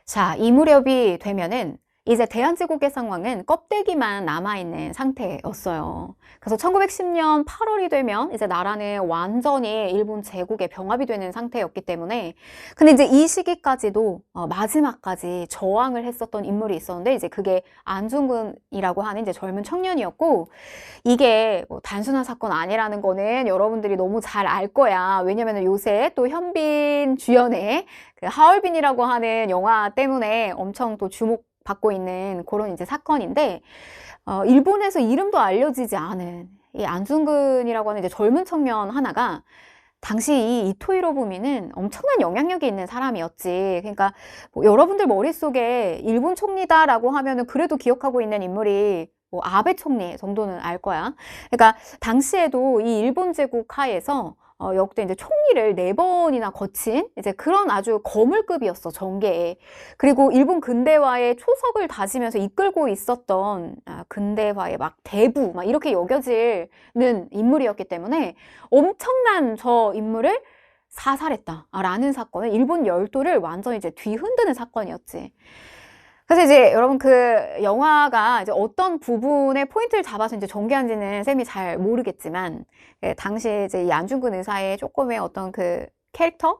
자, 이 무렵이 되면은 이제 대한제국의 상황은 껍데기만 남아있는 상태였어요. 그래서 1910년 8월이 되면 이제 나라는 완전히 일본 제국의 병합이 되는 상태였기 때문에, 근데 이제 이 시기까지도 마지막까지 저항을 했었던 인물이 있었는데, 이제 그게 안중근이라고 하는 이제 젊은 청년이었고, 이게 뭐 단순한 사건 아니라는 거는 여러분들이 너무 잘 알 거야. 왜냐면은 요새 또 현빈 주연의 그 하얼빈이라고 하는 영화 때문에 엄청 또 주목받고 있는 그런 이제 사건인데, 일본에서 이름도 알려지지 않은 이 안중근이라고 하는 이제 젊은 청년 하나가 당시 이 이토 히로부미는 엄청난 영향력이 있는 사람이었지. 그러니까 뭐 여러분들 머릿속에 일본 총리다라고 하면은 그래도 기억하고 있는 인물이 뭐 아베 총리 정도는 알 거야. 그러니까 당시에도 이 일본 제국 하에서 역대 이제 총리를 4번이나 거친 이제 그런 아주 거물급이었어, 정계에. 그리고 일본 근대화의 초석을 다지면서 이끌고 있었던 근대화의 막 대부 막 이렇게 여겨지는 인물이었기 때문에 엄청난 저 인물을 사살했다라는 사건은 일본 열도를 완전히 이제 뒤흔드는 사건이었지. 그래서 이제 여러분 그 영화가 이제 어떤 부분에 포인트를 잡아서 이제 전개한지는 쌤이 잘 모르겠지만, 당시에 이제 이 안중근 의사의 조금의 어떤 그 캐릭터?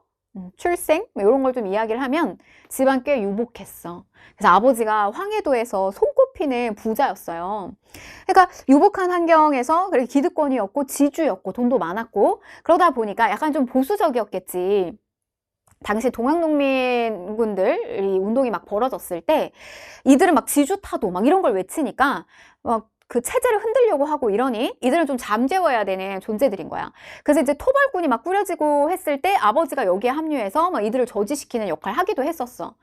출생? 뭐 이런 걸 좀 이야기를 하면 집안 꽤 유복했어. 그래서 아버지가 황해도에서 손꼽히는 부자였어요. 그러니까 유복한 환경에서 그렇게 기득권이었고 지주였고 돈도 많았고 그러다 보니까 약간 좀 보수적이었겠지. 당시 동학농민군들 이 운동이 막 벌어졌을 때 이들은 막 지주타도 막 이런 걸 외치니까 막 그 체제를 흔들려고 하고 이러니 이들은 좀 잠재워야 되는 존재들인 거야. 그래서 이제 토벌군이 막 꾸려지고 했을 때 아버지가 여기에 합류해서 막 이들을 저지시키는 역할을 하기도 했었어.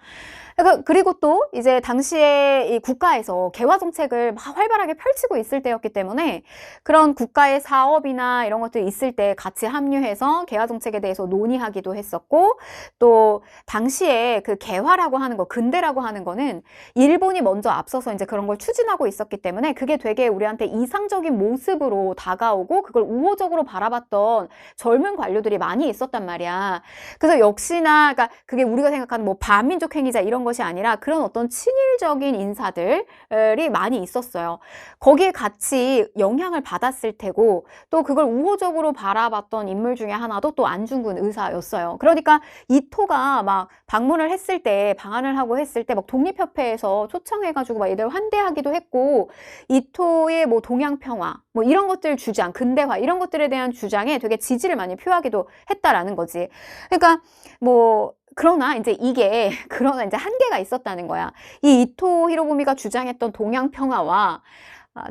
그리고 또 이제 당시에 이 국가에서 개화 정책을 막 활발하게 펼치고 있을 때였기 때문에 그런 국가의 사업이나 이런 것들이 있을 때 같이 합류해서 개화 정책에 대해서 논의하기도 했었고, 또 당시에 그 개화라고 하는 거, 근대라고 하는 거는 일본이 먼저 앞서서 이제 그런 걸 추진하고 있었기 때문에 그게 되게 우리한테 이상적인 모습으로 다가오고 그걸 우호적으로 바라봤던 젊은 관료들이 많이 있었단 말이야. 그래서 역시나 그러니까 그게 우리가 생각하는 뭐 반민족 행위자 이런 것이 아니라 그런 어떤 친일적인 인사들이 많이 있었어요. 거기에 같이 영향을 받았을 테고 또 그걸 우호적으로 바라봤던 인물 중에 하나도 또 안중근 의사였어요. 그러니까 이토가 막 방문을 했을 때, 방한을 하고 했을 때 막 독립협회에서 초청해가지고 막 얘들 환대하기도 했고, 이토의 뭐 동양평화 뭐 이런 것들 주장, 근대화 이런 것들에 대한 주장에 되게 지지를 많이 표하기도 했다라는 거지. 그러니까 뭐 그러나 이제 이게 그러나 이제 한계가 있었다는 거야. 이 이토 히로부미가 주장했던 동양평화와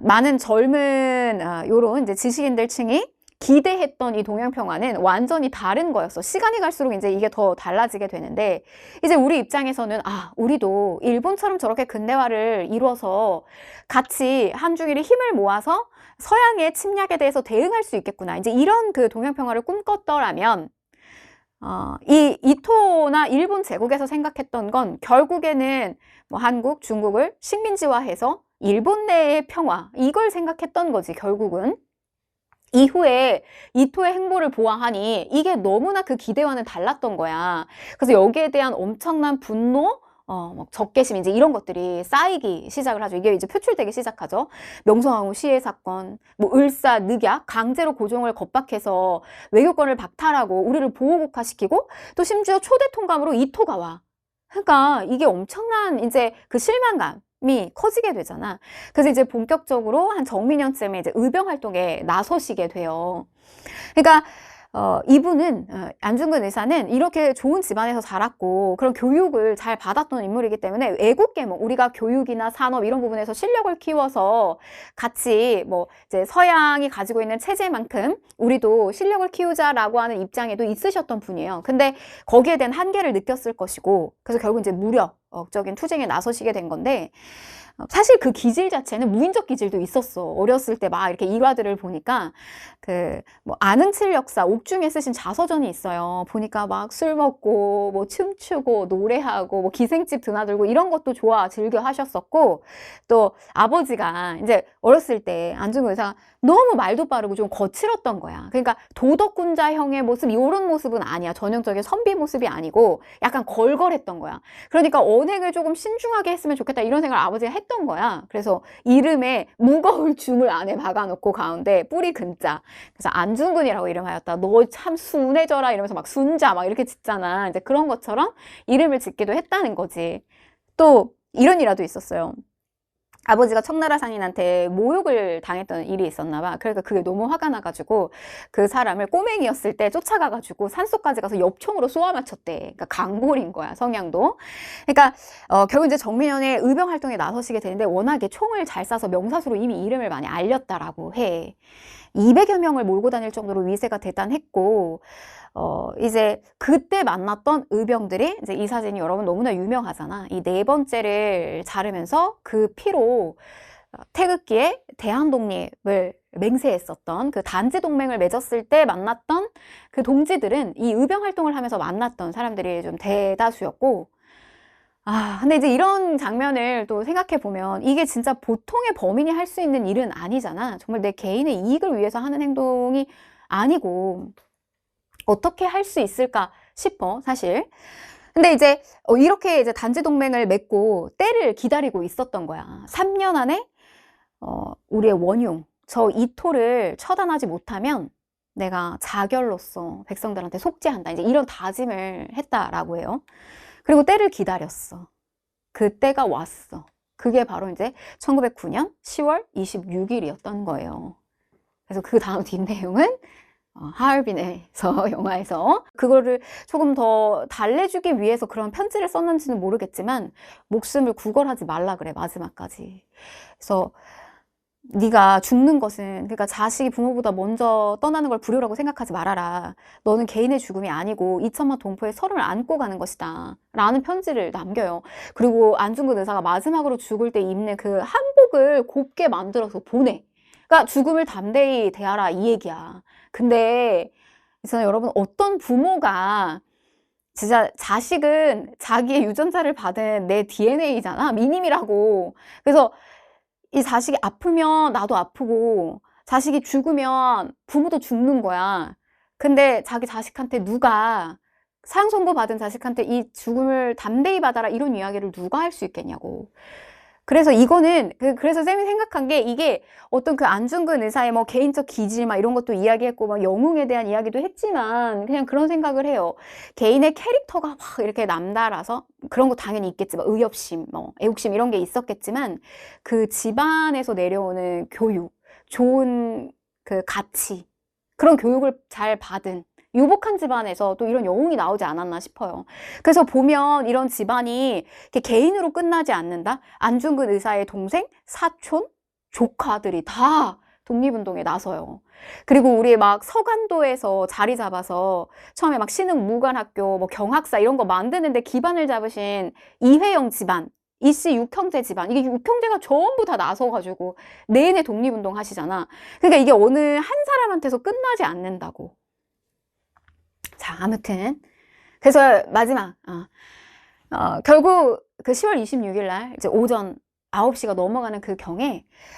많은 젊은 요런 이제 지식인들 층이 기대했던 이 동양평화는 완전히 다른 거였어. 시간이 갈수록 이제 이게 더 달라지게 되는데, 이제 우리 입장에서는 우리도 일본처럼 저렇게 근대화를 이루어서 같이 한중일이 힘을 모아서 서양의 침략에 대해서 대응할 수 있겠구나. 이제 이런 그 동양평화를 꿈꿨더라면 이 이토나 일본 제국에서 생각했던 건 결국에는 뭐 한국, 중국을 식민지화해서 일본 내의 평화 이걸 생각했던 거지, 결국은. 이후에 이토의 행보를 보아하니 이게 너무나 그 기대와는 달랐던 거야. 그래서 여기에 대한 엄청난 분노, 막 적개심 이제 이런 것들이 쌓이기 시작을 하죠. 이게 이제 표출되기 시작하죠. 명성황후 시해 사건, 뭐 을사, 늑약, 강제로 고종을 겁박해서 외교권을 박탈하고 우리를 보호국화시키고 또 심지어 초대 통감으로 이토가 와. 그러니까 이게 엄청난 이제 그 실망감이 커지게 되잖아. 그래서 이제 본격적으로 한 정민년쯤에 이제 의병 활동에 나서시게 돼요. 그러니까 이분은 안중근 의사는 이렇게 좋은 집안에서 자랐고 그런 교육을 잘 받았던 인물이기 때문에 애국 계몽, 우리가 교육이나 산업 이런 부분에서 실력을 키워서 같이 뭐 이제 서양이 가지고 있는 체제만큼 우리도 실력을 키우자라고 하는 입장에도 있으셨던 분이에요. 근데 거기에 대한 한계를 느꼈을 것이고, 그래서 결국 이제 무력적인 투쟁에 나서시게 된 건데, 사실 그 기질 자체는 무인적 기질도 있었어. 어렸을 때 막 이렇게 일화들을 보니까 그 뭐 안흥칠 역사 옥중에 쓰신 자서전이 있어요. 보니까 막 술 먹고 뭐 춤추고 노래하고 뭐 기생집 드나들고 이런 것도 좋아 즐겨 하셨었고, 또 아버지가 이제 어렸을 때 안중근 의사가 너무 말도 빠르고 좀 거칠었던 거야. 그러니까 도덕군자형의 모습, 이런 모습은 아니야. 전형적인 선비 모습이 아니고 약간 걸걸했던 거야. 그러니까 언행을 조금 신중하게 했으면 좋겠다 이런 생각을 아버지가 했던 거야. 그래서 이름에 무거울 줌을 안에 박아놓고 가운데 뿌리 근자, 그래서 안중근이라고 이름하였다. 너 참 순해져라 이러면서 막 순자 막 이렇게 짓잖아. 이제 그런 것처럼 이름을 짓기도 했다는 거지. 또 이런 일화도 있었어요. 아버지가 청나라 상인한테 모욕을 당했던 일이 있었나 봐. 그러니까 그게 너무 화가 나가지고 그 사람을 꼬맹이였을 때 쫓아가가지고 산속까지 가서 엽총으로 쏘아 맞췄대. 그러니까 강골인 거야, 성향도. 그러니까 결국 이제 정민연의 의병 활동에 나서시게 되는데 워낙에 총을 잘 쏴서 명사수로 이미 이름을 많이 알렸다라고 해. 200여 명을 몰고 다닐 정도로 위세가 대단했고, 이제 그때 만났던 의병들이, 이제 이 사진이 여러분 너무나 유명하잖아. 이 네 번째를 자르면서 그 피로 태극기에 대한독립을 맹세했었던, 그 단지동맹을 맺었을 때 만났던 그 동지들은 이 의병 활동을 하면서 만났던 사람들이 좀 대다수였고, 근데 이제 이런 장면을 또 생각해 보면 이게 진짜 보통의 범인이 할 수 있는 일은 아니잖아. 정말 내 개인의 이익을 위해서 하는 행동이 아니고 어떻게 할 수 있을까 싶어, 사실. 근데 이제 이렇게 이제 단지 동맹을 맺고 때를 기다리고 있었던 거야. 3년 안에 우리의 원흉, 저 이토를 처단하지 못하면 내가 자결로서 백성들한테 속죄한다. 이제 이런 다짐을 했다라고 해요. 그리고 때를 기다렸어. 그 때가 왔어. 그게 바로 이제 1909년 10월 26일이었던 거예요. 그래서 그 다음 뒷내용은 하얼빈에서 영화에서 그거를 조금 더 달래주기 위해서 그런 편지를 썼는지는 모르겠지만 목숨을 구걸하지 말라 그래, 마지막까지. 그래서 네가 죽는 것은, 그러니까 자식이 부모보다 먼저 떠나는 걸 불효라고 생각하지 말아라. 너는 개인의 죽음이 아니고 2천만 동포의 서름을 안고 가는 것이다. 라는 편지를 남겨요. 그리고 안중근 의사가 마지막으로 죽을 때 입는 그 한복을 곱게 만들어서 보내. 그러니까 죽음을 담대히 대하라 이 얘기야. 근데 있잖아요, 여러분, 어떤 부모가 진짜 자식은 자기의 유전자를 받은 내 DNA잖아. 미님이라고. 그래서 이 자식이 아프면 나도 아프고 자식이 죽으면 부모도 죽는 거야. 근데 자기 자식한테 누가, 사형 선고 받은 자식한테 이 죽음을 담대히 받아라 이런 이야기를 누가 할 수 있겠냐고. 그래서 이거는 그래서 쌤이 생각한 게, 이게 어떤 그 안중근 의사의 뭐 개인적 기질 막 이런 것도 이야기했고 막 영웅에 대한 이야기도 했지만 그냥 그런 생각을 해요. 개인의 캐릭터가 막 이렇게 남달라서 그런 거 당연히 있겠지만, 의협심, 뭐 애국심 이런 게 있었겠지만 그 집안에서 내려오는 교육, 좋은 그 가치, 그런 교육을 잘 받은 유복한 집안에서 또 이런 영웅이 나오지 않았나 싶어요. 그래서 보면 이런 집안이 이렇게 개인으로 끝나지 않는다. 안중근 의사의 동생, 사촌, 조카들이 다 독립운동에 나서요. 그리고 우리 막 서간도에서 자리 잡아서 처음에 막 신흥무관학교, 뭐 경학사 이런 거 만드는데 기반을 잡으신 이회영 집안, 이씨 육형제 집안, 이게 육형제가 전부 다 나서가지고 내내 독립운동 하시잖아. 그러니까 이게 어느 한 사람한테서 끝나지 않는다고. 자, 아무튼 그래서 마지막 결국 그 10월 26일 날 이제 오전 9시가 넘어가는 그 경에